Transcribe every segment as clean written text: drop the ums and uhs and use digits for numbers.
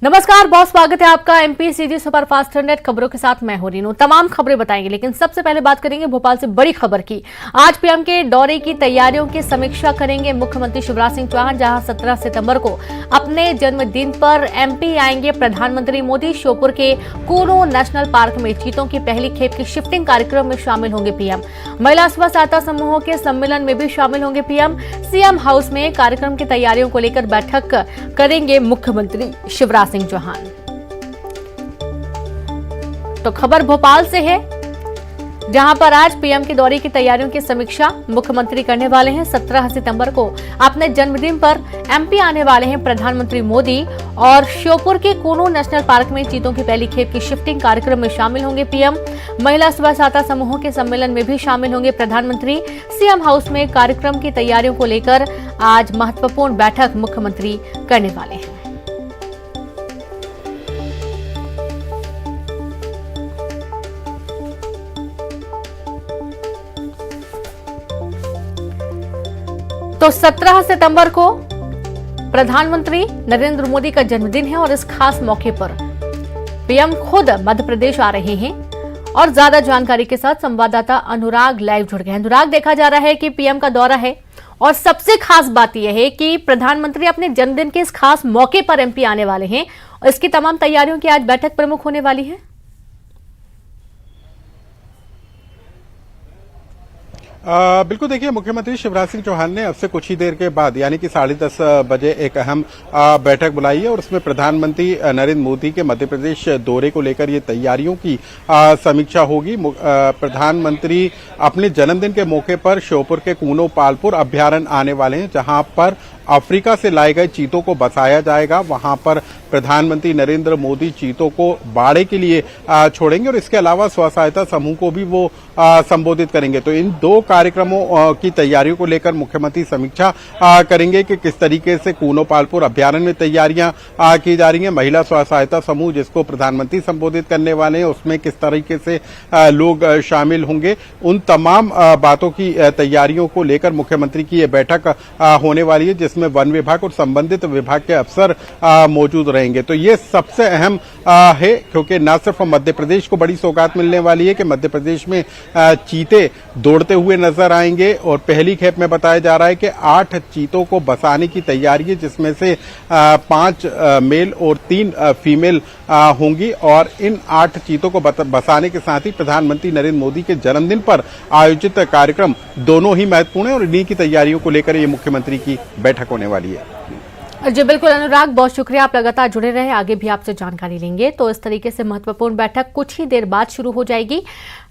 नमस्कार, बहुत स्वागत है आपका एमपीसीजी सुपरफास्ट नेट खबरों के साथ। मैं हूं रीनू। तमाम खबरें बताएंगे, लेकिन सबसे पहले बात करेंगे भोपाल से बड़ी खबर की। आज पीएम के दौरे की तैयारियों की समीक्षा करेंगे मुख्यमंत्री शिवराज सिंह चौहान, जहां 17 सितंबर को अपने जन्मदिन पर एमपी आएंगे प्रधानमंत्री मोदी। श्योपुर के कूनो नेशनल पार्क में चीतों की पहली खेप की शिफ्टिंग कार्यक्रम में शामिल होंगे पीएम। महिला स्व सहायता समूहों के सम्मेलन में भी शामिल होंगे पीएम। सीएम हाउस में कार्यक्रम की तैयारियों को लेकर बैठक करेंगे मुख्यमंत्री शिवराज सिंह चौहान। तो खबर भोपाल से है, जहां पर आज पीएम के दौरे की तैयारियों की समीक्षा मुख्यमंत्री करने वाले हैं। 17 सितंबर को अपने जन्मदिन पर एमपी आने वाले हैं प्रधानमंत्री मोदी और श्योपुर के कूनो नेशनल पार्क में चीतों की पहली खेप की शिफ्टिंग कार्यक्रम में शामिल होंगे पीएम। महिला स्व सहायता समूहों के सम्मेलन में भी शामिल होंगे प्रधानमंत्री। सीएम हाउस में कार्यक्रम की तैयारियों को लेकर आज महत्वपूर्ण बैठक मुख्यमंत्री करने वाले हैं। तो 17 सितंबर को प्रधानमंत्री नरेंद्र मोदी का जन्मदिन है और इस खास मौके पर पीएम खुद मध्य प्रदेश आ रहे हैं। और ज्यादा जानकारी के साथ संवाददाता अनुराग लाइव जुड़ गए। अनुराग, देखा जा रहा है कि पीएम का दौरा है और सबसे खास बात यह है कि प्रधानमंत्री अपने जन्मदिन के इस खास मौके पर एमपी आने वाले हैं और इसकी तमाम तैयारियों की आज बैठक प्रमुख होने वाली है। बिल्कुल, देखिए, मुख्यमंत्री शिवराज सिंह चौहान ने अब से कुछ ही देर के बाद यानी कि 10:30 बजे एक अहम बैठक बुलाई है और उसमें प्रधानमंत्री नरेंद्र मोदी के मध्य प्रदेश दौरे को लेकर ये तैयारियों की समीक्षा होगी। प्रधानमंत्री अपने जन्मदिन के मौके पर श्योपुर के कूनो पालपुर अभ्यारण्य आने वाले हैं, जहां पर अफ्रीका से लाए गए चीतों को बसाया जाएगा। वहां पर प्रधानमंत्री नरेंद्र मोदी चीतों को बाड़े के लिए छोड़ेंगे और इसके अलावा स्व सहायता समूह को भी वो संबोधित करेंगे। तो इन दो कार्यक्रमों की तैयारियों को लेकर मुख्यमंत्री समीक्षा करेंगे कि किस तरीके से कूनो पालपुर अभ्यारण्य में तैयारियां की जा रही हैं। महिला स्व सहायता समूह जिसको प्रधानमंत्री संबोधित करने वाले हैं, उसमें किस तरीके से लोग शामिल होंगे, उन तमाम बातों की तैयारियों को लेकर मुख्यमंत्री की यह बैठक होने वाली है, जिसमें वन विभाग और संबंधित विभाग के अफसर मौजूद रहेंगे। तो ये सबसे अहम है, क्योंकि न सिर्फ मध्य प्रदेश को बड़ी सौगात मिलने वाली है कि मध्य प्रदेश में चीते दौड़ते हुए नजर आएंगे और पहली खेप में बताया जा रहा है कि 8 चीतों को बसाने की तैयारी है, जिसमें से 5 मेल और 3 फीमेल होंगी। और इन 8 चीतों को बसाने के साथ ही प्रधानमंत्री नरेंद्र मोदी के जन्मदिन पर आयोजित कार्यक्रम दोनों ही महत्वपूर्ण है और इन्हीं की तैयारियों को लेकर ये मुख्यमंत्री की बैठक होने वाली है। जी बिल्कुल अनुराग, बहुत शुक्रिया। आप लगातार जुड़े रहे, आगे भी आपसे जानकारी लेंगे। तो इस तरीके से महत्वपूर्ण बैठक कुछ ही देर बाद शुरू हो जाएगी।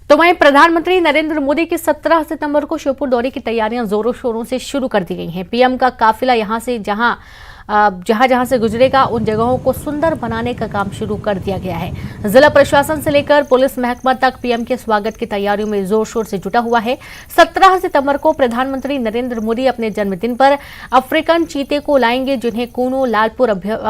तो वहीं प्रधानमंत्री नरेंद्र मोदी की 17 सितंबर को श्योपुर दौरे की तैयारियां जोरों शोरों से शुरू कर दी गई हैं। पीएम का काफिला यहां से जहां से गुजरेगा, उन जगहों को सुंदर बनाने का काम शुरू कर दिया गया है। जिला प्रशासन से लेकर पुलिस महकमा तक पीएम के स्वागत की तैयारियों में जोर शोर से जुटा हुआ है। 17 सितंबर को प्रधानमंत्री नरेंद्र मोदी अपने जन्मदिन पर अफ्रीकन चीते को लाएंगे, जिन्हें कूनो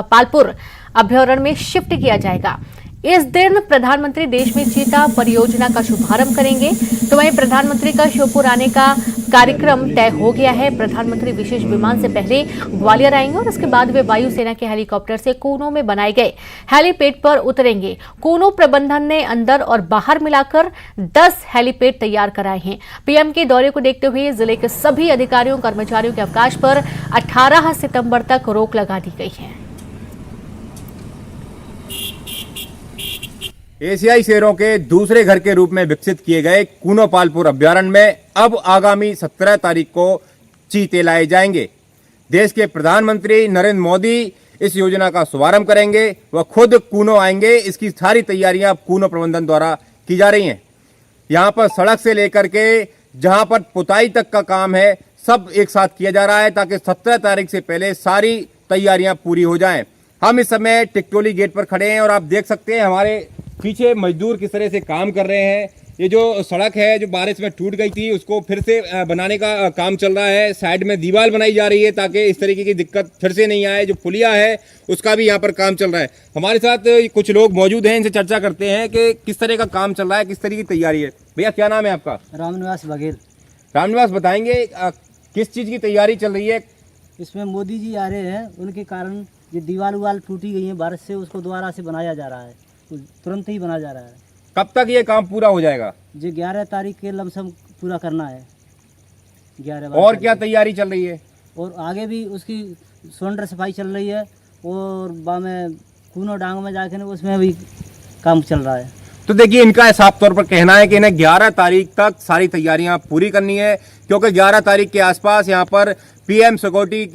पालपुर अभ्यारण्य में शिफ्ट किया जाएगा। इस दिन प्रधानमंत्री देश में चीता परियोजना का शुभारंभ करेंगे। तो वहीं प्रधानमंत्री का श्योपुर आने का कार्यक्रम तय हो गया है। प्रधानमंत्री विशेष विमान से पहले ग्वालियर आएंगे और इसके बाद वे वायुसेना के हेलीकॉप्टर से कूनो में बनाए गए हेलीपैड पर उतरेंगे। कूनो प्रबंधन ने अंदर और बाहर मिलाकर 10 हेलीपैड तैयार कराए हैं। पीएम के दौरे को देखते हुए जिले के सभी अधिकारियों कर्मचारियों के अवकाश पर 18 सितंबर तक रोक लगा दी गई है। एशियाई शेरों के दूसरे घर के रूप में विकसित किए गए कूनो पालपुर अभ्यारण्य में अब आगामी 17 तारीख को चीते लाए जाएंगे। देश के प्रधानमंत्री नरेंद्र मोदी इस योजना का शुभारंभ करेंगे। वह खुद कूनो आएंगे। इसकी सारी तैयारियां कूनो प्रबंधन द्वारा की जा रही हैं। यहां पर सड़क से लेकर के जहां पर पुताई तक का काम है, सब एक साथ किया जा रहा है ताकि 17 तारीख से पहले सारी तैयारियां पूरी हो जाएं। हम इस समय टिकटोली गेट पर खड़े हैं और आप देख सकते हैं हमारे पीछे मजदूर किस तरह से काम कर रहे हैं। ये जो सड़क है जो बारिश में टूट गई थी, उसको फिर से बनाने का काम चल रहा है। साइड में दीवार बनाई जा रही है ताकि इस तरीके की दिक्कत फिर से नहीं आए। जो पुलिया है उसका भी यहाँ पर काम चल रहा है। हमारे साथ कुछ लोग मौजूद हैं, इनसे चर्चा करते हैं कि किस तरह का काम चल रहा है, किस तरह की तैयारी है। भैया, क्या नाम है आपका? रामनिवास बघेल। रामनिवास, बताएंगे किस चीज़ की तैयारी चल रही है? इसमें मोदी जी आ रहे हैं, उनके कारण ये दीवार उवाल टूटी गई है बारिश से, उसको दोबारा से बनाया जा रहा है, तुरंत ही बनाया जा रहा है। कब तक ये काम पूरा हो जाएगा? जी 11 तारीख के लमसम पूरा करना है। 11 और क्या तैयारी चल रही है? और आगे भी उसकी सौंदर्य सफाई चल रही है और में कूनो डांग में जाके उसमें भी काम चल रहा है। तो देखिए, इनका साफ तौर पर कहना है कि इन्हें 11 तारीख तक सारी तैयारियां पूरी करनी है, क्योंकि 11 तारीख के आसपास यहां पर पीएम सिक्योरिटी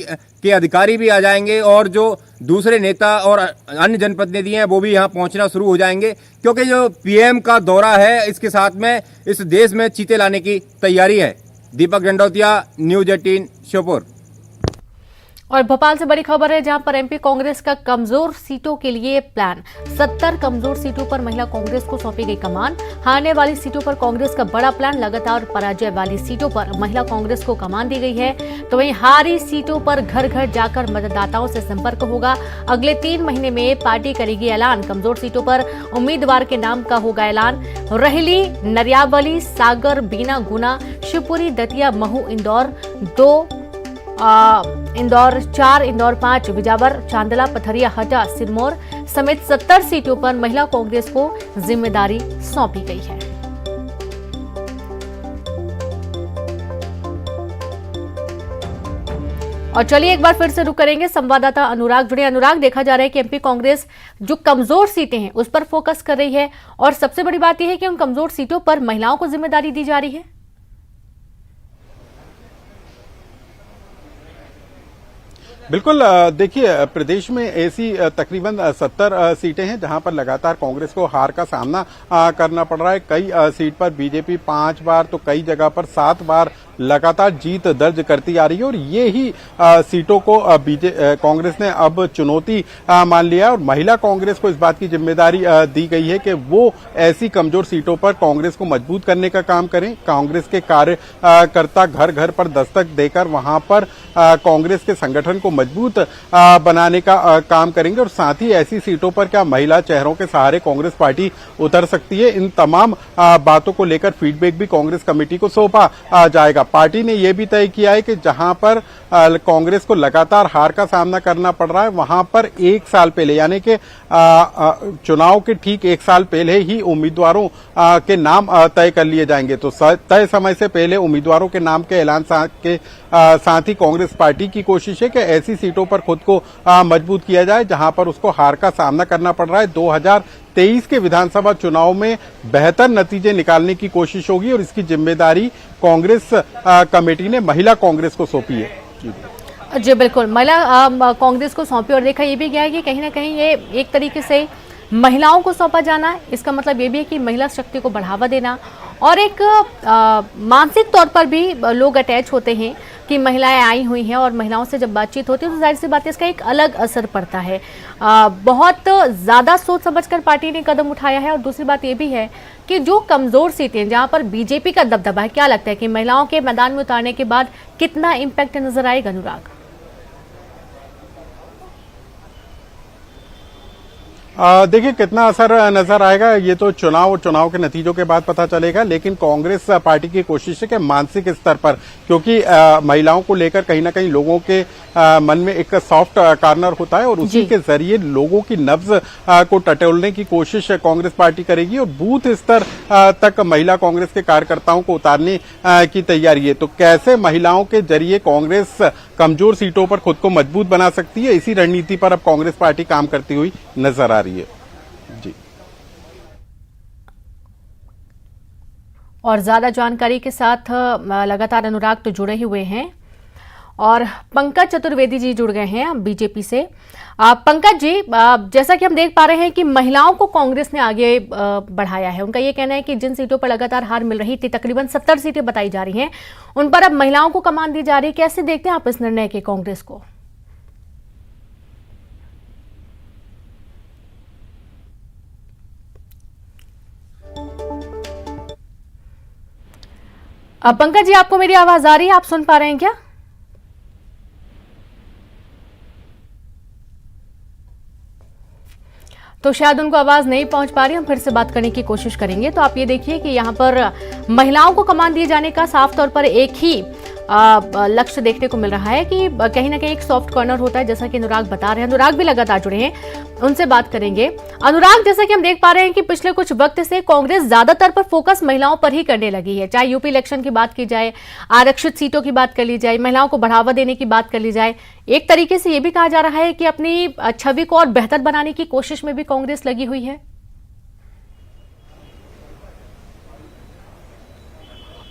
के अधिकारी भी आ जाएंगे और जो दूसरे नेता और अन्य जनप्रतिनिधि हैं वो भी यहां पहुंचना शुरू हो जाएंगे, क्योंकि जो पीएम का दौरा है इसके साथ में इस देश में चीते लाने की तैयारी है। दीपक डंडौतिया, न्यूज 18 श्योपुर। और भोपाल से बड़ी खबर है, जहां पर एमपी कांग्रेस का कमजोर सीटों के लिए प्लान। 70 कमजोर सीटों पर महिला कांग्रेस को सौंपी गई कमान। हारने वाली सीटों पर कांग्रेस का बड़ा प्लान। लगातार पराजय वाली सीटों पर महिला कांग्रेस को कमान दी गई है, तो वहीं हारी सीटों पर घर घर जाकर मतदाताओं से संपर्क होगा। अगले 3 महीने में पार्टी करेगी ऐलान। कमजोर सीटों पर उम्मीदवार के नाम का होगा ऐलान। रहेली, नरियावली, सागर, बीना, गुना, शिवपुरी, दतिया, महू, इंदौर 2, इंदौर 4, इंदौर 5, बिजावर, चांदला, पथरिया, हटा, सिरमौर समेत 70 सीटों पर महिला कांग्रेस को जिम्मेदारी सौंपी गई है। और चलिए एक बार फिर से रुक करेंगे, संवाददाता अनुराग जुड़े। अनुराग, देखा जा रहा है कि एमपी कांग्रेस जो कमजोर सीटें हैं उस पर फोकस कर रही है, और सबसे बड़ी बात यह है कि उन कमजोर सीटों पर महिलाओं को जिम्मेदारी दी जा रही है। बिल्कुल, देखिए प्रदेश में ऐसी तकरीबन 70 सीटें हैं जहां पर लगातार कांग्रेस को हार का सामना करना पड़ रहा है। कई सीट पर बीजेपी 5 बार तो कई जगह पर 7 बार लगातार जीत दर्ज करती आ रही है, और ये ही सीटों को कांग्रेस ने अब चुनौती मान लिया, और महिला कांग्रेस को इस बात की जिम्मेदारी दी गई है कि वो ऐसी कमजोर सीटों पर कांग्रेस को मजबूत करने का काम करें। कांग्रेस के कार्यकर्ता घर घर पर दस्तक देकर वहां पर कांग्रेस के संगठन को मजबूत बनाने का काम करेंगे, और साथ ही ऐसी सीटों पर क्या महिला चेहरों के सहारे कांग्रेस पार्टी उतर सकती है, इन तमाम बातों को लेकर फीडबैक भी कांग्रेस कमेटी को सौंपा जाएगा। पार्टी ने यह भी तय किया है कि जहां पर कांग्रेस को लगातार हार का सामना करना पड़ रहा है, वहां पर 1 साल पहले यानी कि चुनाव के ठीक 1 साल पहले ही उम्मीदवारों के नाम तय कर लिए जाएंगे। तो तय समय से पहले उम्मीदवारों के नाम के ऐलान के साथ ही कांग्रेस पार्टी की कोशिश है कि ऐसी सीटों पर खुद को मजबूत किया जाए जहां पर उसको हार का सामना करना पड़ रहा है। 2023 के विधानसभा चुनाव में बेहतर नतीजे निकालने की कोशिश होगी, और इसकी जिम्मेदारी कांग्रेस कमेटी ने महिला कांग्रेस को सौंपी है। जी बिल्कुल, महिला कांग्रेस को सौंपी, और देखा यह भी गया है कि कहीं ना कहीं ये एक तरीके से महिलाओं को सौंपा जाना है। इसका मतलब ये भी है कि महिला शक्ति को बढ़ावा देना, और एक मानसिक तौर पर भी लोग अटैच होते हैं कि महिलाएं आई हुई हैं, और महिलाओं से जब बातचीत होती है तो जाहिर सी बात है इसका एक अलग असर पड़ता है। बहुत ज़्यादा सोच समझकर पार्टी ने कदम उठाया है। और दूसरी बात ये भी है कि जो कमज़ोर सीटें जहां पर बीजेपी का दबदबा है, क्या लगता है कि महिलाओं के मैदान में उतारने के बाद कितना इम्पैक्ट नजर आएगा? अनुराग, देखिए कितना असर नजर आएगा ये तो चुनाव के नतीजों के बाद पता चलेगा, लेकिन कांग्रेस पार्टी की कोशिश है कि मानसिक स्तर पर, क्योंकि महिलाओं को लेकर कहीं ना कहीं लोगों के मन में एक सॉफ्ट कॉर्नर होता है, और उसी के जरिए लोगों की नब्ज को टटोलने की कोशिश कांग्रेस पार्टी करेगी, और बूथ स्तर तक महिला कांग्रेस के कार्यकर्ताओं को उतारने की तैयारी है। तो कैसे महिलाओं के जरिए कांग्रेस कमजोर सीटों पर खुद को मजबूत बना सकती है, इसी रणनीति पर अब कांग्रेस पार्टी काम करती हुई नजर आ रही है। जी, और ज्यादा जानकारी के साथ लगातार अनुराग तो जुड़े ही हुए हैं, और पंकज चतुर्वेदी जी जुड़ गए हैं बीजेपी से। पंकज जी, जैसा कि हम देख पा रहे हैं कि महिलाओं को कांग्रेस ने आगे बढ़ाया है। उनका ये कहना है कि जिन सीटों पर लगातार हार मिल रही थी, तकरीबन 70 सीटें बताई जा रही हैं, उन पर अब महिलाओं को कमान दी जा रही है। कैसे देखते हैं आप इस निर्णय के कांग्रेस को? पंकज जी, आपको मेरी आवाज आ रही है? आप सुन पा रहे हैं क्या? तो शायद उनको आवाज नहीं पहुंच पा रही, हम फिर से बात करने की कोशिश करेंगे। तो आप ये देखिए कि यहाँ पर महिलाओं को कमान दिए जाने का साफ तौर पर एक ही लक्ष्य देखने को मिल रहा है कि कहीं ना कहीं एक सॉफ्ट कॉर्नर होता है, जैसा कि अनुराग बता रहे हैं। अनुराग भी लगातार जुड़े हैं, उनसे बात करेंगे। अनुराग, जैसा कि हम देख पा रहे हैं कि पिछले कुछ वक्त से कांग्रेस ज्यादातर पर फोकस महिलाओं पर ही करने लगी है, चाहे यूपी इलेक्शन की बात की जाए, आरक्षित सीटों की बात कर ली जाए, महिलाओं को बढ़ावा देने की बात कर ली जाए। एक तरीके से ये भी कहा जा रहा है कि अपनी छवि को और बेहतर बनाने की कोशिश में भी कांग्रेस लगी हुई है।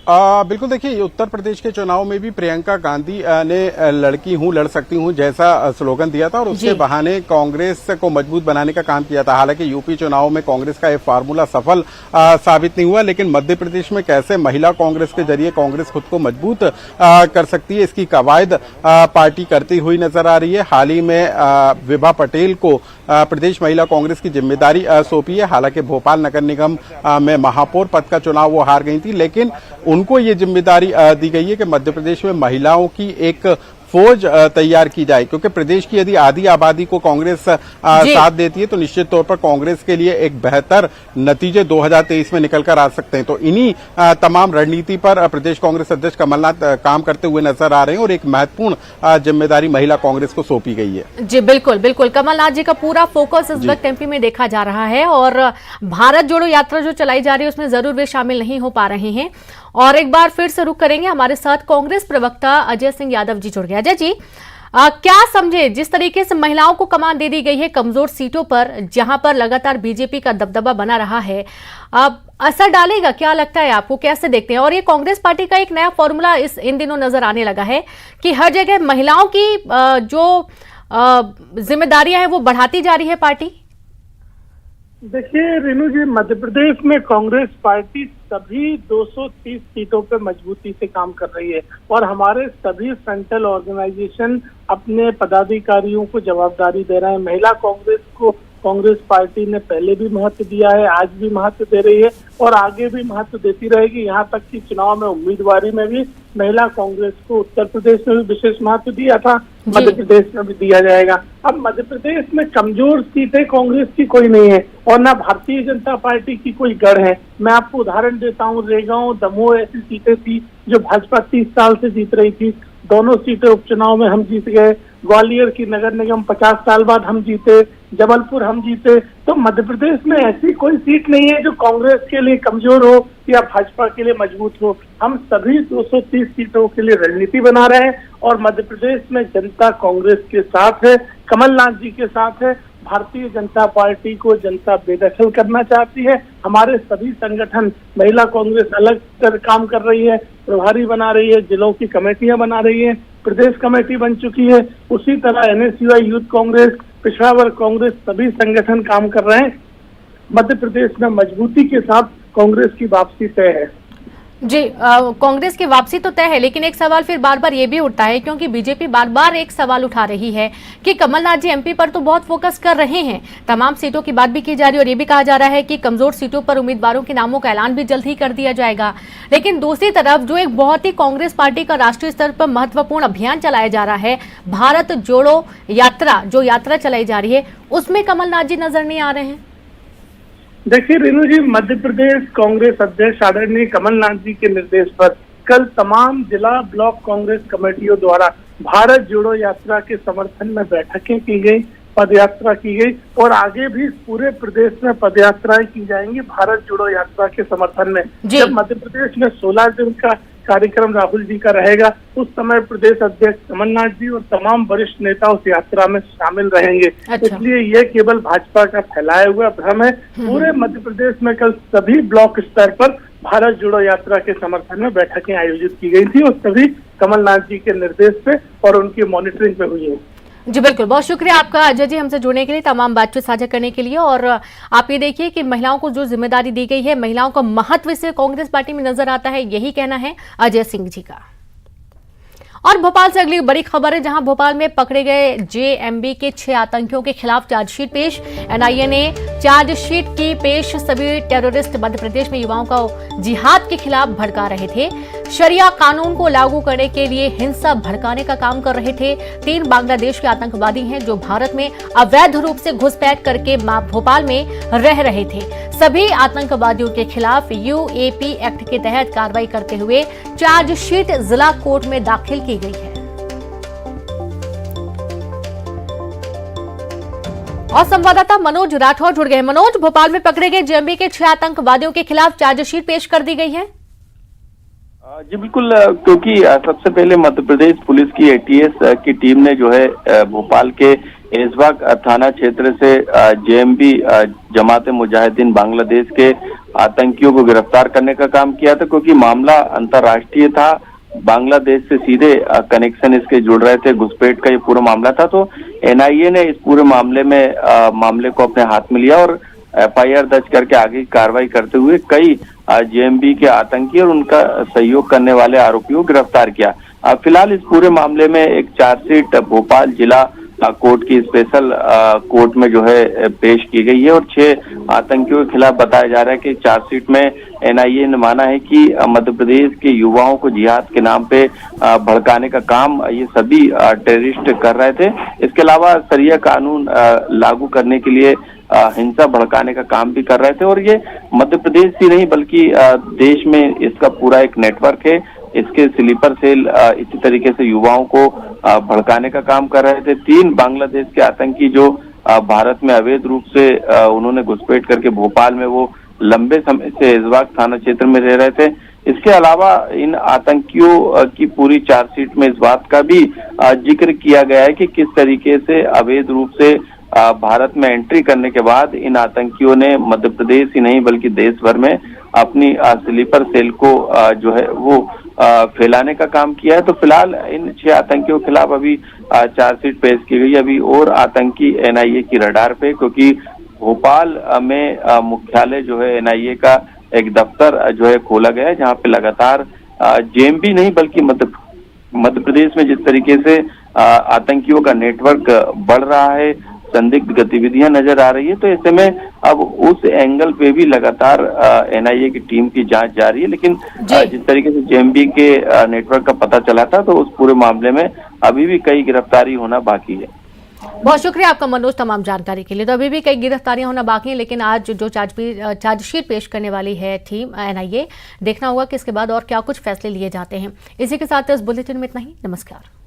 बिल्कुल, देखिए उत्तर प्रदेश के चुनाव में भी प्रियंका गांधी ने लड़की हूं, लड़ सकती हूं जैसा स्लोगन दिया था और उसके बहाने कांग्रेस को मजबूत बनाने का काम किया था। हालांकि यूपी चुनाव में कांग्रेस का ये फार्मूला सफल साबित नहीं हुआ, लेकिन मध्य प्रदेश में कैसे महिला कांग्रेस के जरिए कांग्रेस खुद को मजबूत कर सकती है, इसकी कवायद पार्टी करती हुई नजर आ रही है। हाल ही में विभा पटेल को प्रदेश महिला कांग्रेस की जिम्मेदारी सौंपी है। हालांकि भोपाल नगर निगम में महापौर पद का चुनाव वो हार गई थी, लेकिन उनको ये जिम्मेदारी दी गई है कि मध्य प्रदेश में महिलाओं की एक फौज तैयार की जाए, क्योंकि प्रदेश की यदि आधी आबादी को कांग्रेस साथ देती है तो निश्चित तौर पर कांग्रेस के लिए एक बेहतर नतीजे 2023 में निकलकर आ सकते हैं। तो इन्हीं तमाम रणनीति पर प्रदेश कांग्रेस अध्यक्ष कमलनाथ काम करते हुए नजर आ रहे हैं और एक महत्वपूर्ण जिम्मेदारी महिला कांग्रेस को सौंपी गई है। जी बिल्कुल बिल्कुल, कमलनाथ जी का पूरा फोकस इस वक्त एमपी में देखा जा रहा है और भारत जोड़ो यात्रा जो चलाई जा रही है उसमें जरूर वे शामिल नहीं हो पा रहे हैं। और एक बार फिर से रुक करेंगे, हमारे साथ कांग्रेस प्रवक्ता अजय सिंह यादव जी जुड़ गए। अजय जी, क्या समझे, जिस तरीके से महिलाओं को कमान दे दी गई है कमजोर सीटों पर, जहां पर लगातार बीजेपी का दबदबा बना रहा है, अब असर डालेगा? क्या लगता है आपको, कैसे देखते हैं? और ये कांग्रेस पार्टी का एक नया फॉर्मूला इन दिनों नजर आने लगा है कि हर जगह महिलाओं की जो जिम्मेदारियां हैं वो बढ़ाती जा रही है पार्टी। देखिए रेणु जी, मध्य प्रदेश में कांग्रेस पार्टी सभी 230 सीटों पे मजबूती से काम कर रही है और हमारे सभी सेंट्रल ऑर्गेनाइजेशन अपने पदाधिकारियों को जवाबदारी दे रहे हैं। महिला कांग्रेस को कांग्रेस पार्टी ने पहले भी महत्व दिया है, आज भी महत्व दे रही है और आगे भी महत्व देती रहेगी। यहाँ तक कि चुनाव में उम्मीदवारी में भी महिला कांग्रेस को उत्तर प्रदेश में भी विशेष महत्व दिया था, मध्य प्रदेश में भी दिया जाएगा। अब मध्य प्रदेश में कमजोर सीटें कांग्रेस की कोई नहीं है और ना भारतीय जनता पार्टी की कोई गढ़ है। मैं आपको उदाहरण देता हूँ, रेगांव, दमोह ऐसी सीटें थी जो भाजपा 30 साल से जीत रही थी, दोनों सीटें उपचुनाव में हम जीत गए। ग्वालियर की नगर निगम 50 साल बाद हम जीते, जबलपुर हम जीते। तो मध्य प्रदेश में ऐसी कोई सीट नहीं है जो कांग्रेस के लिए कमजोर हो या भाजपा के लिए मजबूत हो। हम सभी 230 सीटों के लिए रणनीति बना रहे हैं और मध्य प्रदेश में जनता कांग्रेस के साथ है, कमलनाथ जी के साथ है। भारतीय जनता पार्टी को जनता बेदखल करना चाहती है। हमारे सभी संगठन, महिला कांग्रेस अलग काम कर रही है, प्रभारी बना रही है, जिलों की कमेटियां बना रही है, प्रदेश कमेटी बन चुकी है। उसी तरह NSUI, यूथ कांग्रेस, पिछड़ा वर्ग कांग्रेस, सभी संगठन काम कर रहे हैं। मध्य प्रदेश में मजबूती के साथ कांग्रेस की वापसी तय है। जी, कांग्रेस की वापसी तो तय है, लेकिन एक सवाल फिर बार बार ये भी उठता है, क्योंकि बीजेपी बार बार एक सवाल उठा रही है कि कमलनाथ जी एमपी पर तो बहुत फोकस कर रहे हैं, तमाम सीटों की बात भी की जा रही है और ये भी कहा जा रहा है कि कमजोर सीटों पर उम्मीदवारों के नामों का ऐलान भी जल्द ही कर दिया जाएगा। लेकिन दूसरी तरफ जो एक बहुत ही कांग्रेस पार्टी का राष्ट्रीय स्तर पर महत्वपूर्ण अभियान चलाया जा रहा है, भारत जोड़ो यात्रा, जो यात्रा चलाई जा रही है, उसमें कमलनाथ जी नजर नहीं आ रहे हैं। देखिए रेणु जी, मध्य प्रदेश कांग्रेस अध्यक्ष आदरणीय कमलनाथ जी के निर्देश पर कल तमाम जिला ब्लॉक कांग्रेस कमेटियों द्वारा भारत जोड़ो यात्रा के समर्थन में बैठकें की गई, पदयात्रा की गई और आगे भी पूरे प्रदेश में पदयात्राएं की जाएंगी भारत जोड़ो यात्रा के समर्थन में। जब मध्य प्रदेश में 16 दिन का कार्यक्रम राहुल जी का रहेगा, उस समय प्रदेश अध्यक्ष कमलनाथ जी और तमाम वरिष्ठ नेता उस यात्रा में शामिल रहेंगे। इसलिए यह केवल भाजपा का फैलाया हुआ भ्रम है। पूरे मध्य प्रदेश में कल सभी ब्लॉक स्तर पर भारत जोड़ो यात्रा के समर्थन में बैठकें आयोजित की गई थी और सभी कमलनाथ जी के निर्देश पे और उनकी मॉनिटरिंग पे हुई है। जी बिल्कुल, बहुत शुक्रिया आपका अजय जी, हमसे जुड़ने के लिए, तमाम बातचीत साझा करने के लिए। और आप ये देखिए कि महिलाओं को जो जिम्मेदारी दी गई है, महिलाओं का महत्व से कांग्रेस पार्टी में नजर आता है, यही कहना है अजय सिंह जी का। और भोपाल से अगली बड़ी खबर है, जहां भोपाल में पकड़े गए जेएमबी के 6 आतंकियों के खिलाफ चार्जशीट पेश। एनआईए ने चार्जशीट की पेश। सभी टेररिस्ट मध्य प्रदेश में युवाओं को जिहाद के खिलाफ भड़का रहे थे, शरिया कानून को लागू करने के लिए हिंसा भड़काने का काम कर रहे थे। 3 बांग्लादेश के आतंकवादी हैं जो भारत में अवैध रूप से घुसपैठ करके भोपाल में रह रहे थे। सभी आतंकवादियों के खिलाफ यूएपी एक्ट के तहत कार्रवाई करते हुए चार्जशीट जिला कोर्ट में दाखिल की गई है। और संवाददाता मनोज राठौर जुड़ गए। मनोज, भोपाल में पकड़े गए जेएमबी के 6 आतंकवादियों के खिलाफ चार्जशीट पेश कर दी गई है। जी बिल्कुल, क्योंकि सबसे पहले मध्य प्रदेश पुलिस की एटीएस की टीम ने जो है भोपाल के ऐशबाग थाना क्षेत्र से जेएमबी जमात मुजाहिदीन बांग्लादेश के आतंकियों को गिरफ्तार करने का काम किया था, क्योंकि मामला अंतर्राष्ट्रीय था। बांग्लादेश से सीधे कनेक्शन इसके जुड़ रहे थे, घुसपैठ का ये पूरा मामला था। तो एनआईए ने इस पूरे मामले को अपने हाथ में लिया और एफआईआर दर्ज करके आगे की कार्रवाई करते हुए कई जेएमबी के आतंकी और उनका सहयोग करने वाले आरोपियों को गिरफ्तार किया। फिलहाल इस पूरे मामले में एक चार्जशीट भोपाल जिला कोर्ट की स्पेशल कोर्ट में जो है पेश की गई है और 6 आतंकियों के खिलाफ बताया जा रहा है कि चार्जशीट में एनआईए ने माना है कि मध्य प्रदेश के युवाओं को जिहाद के नाम पे भड़काने का काम ये सभी टेररिस्ट कर रहे थे। इसके अलावा शरिया कानून लागू करने के लिए हिंसा भड़काने का काम भी कर रहे थे और ये मध्य प्रदेश ही नहीं बल्कि देश में इसका पूरा एक नेटवर्क है। इसके स्लीपर सेल इसी तरीके से युवाओं को भड़काने का काम कर रहे थे। 3 बांग्लादेश के आतंकी जो भारत में अवैध रूप से उन्होंने घुसपैठ करके भोपाल में वो लंबे समय से ऐशबाग थाना क्षेत्र में रह रहे थे। इसके अलावा इन आतंकियों की पूरी चार्जशीट में इस बात का भी जिक्र किया गया है कि किस तरीके से अवैध रूप से भारत में एंट्री करने के बाद इन आतंकियों ने मध्य प्रदेश ही नहीं बल्कि देश भर में अपनी स्लीपर सेल को जो है वो फैलाने का काम किया है। तो फिलहाल इन 6 आतंकियों के खिलाफ अभी चार्जशीट पेश की गई। अभी और आतंकी एनआईए की रडार पे, क्योंकि भोपाल में मुख्यालय जो है एनआईए का एक दफ्तर जो है खोला गया है, जहाँ पे लगातार जेएमबी नहीं बल्कि मध्य प्रदेश में जिस तरीके से आतंकियों का नेटवर्क बढ़ रहा है, संदिग्ध गतिविधियां नजर आ रही है, तो ऐसे में अब उस एंगल पे भी लगातार एनआईए की टीम की जांच जारी है। लेकिन जिस तरीके से जेएमबी के नेटवर्क का पता चला था, तो उस पूरे मामले में अभी भी कई गिरफ्तारी होना बाकी है। बहुत शुक्रिया आपका मनोज तमाम जानकारी के लिए। तो अभी भी कई गिरफ्तारियां होना बाकी है, लेकिन आज जो चार्जशीट पेश करने वाली है टीम एनआईए, देखना होगा कि इसके बाद और क्या कुछ फैसले लिए जाते हैं। इसी के साथ इस बुलेटिन में इतना ही। नमस्कार।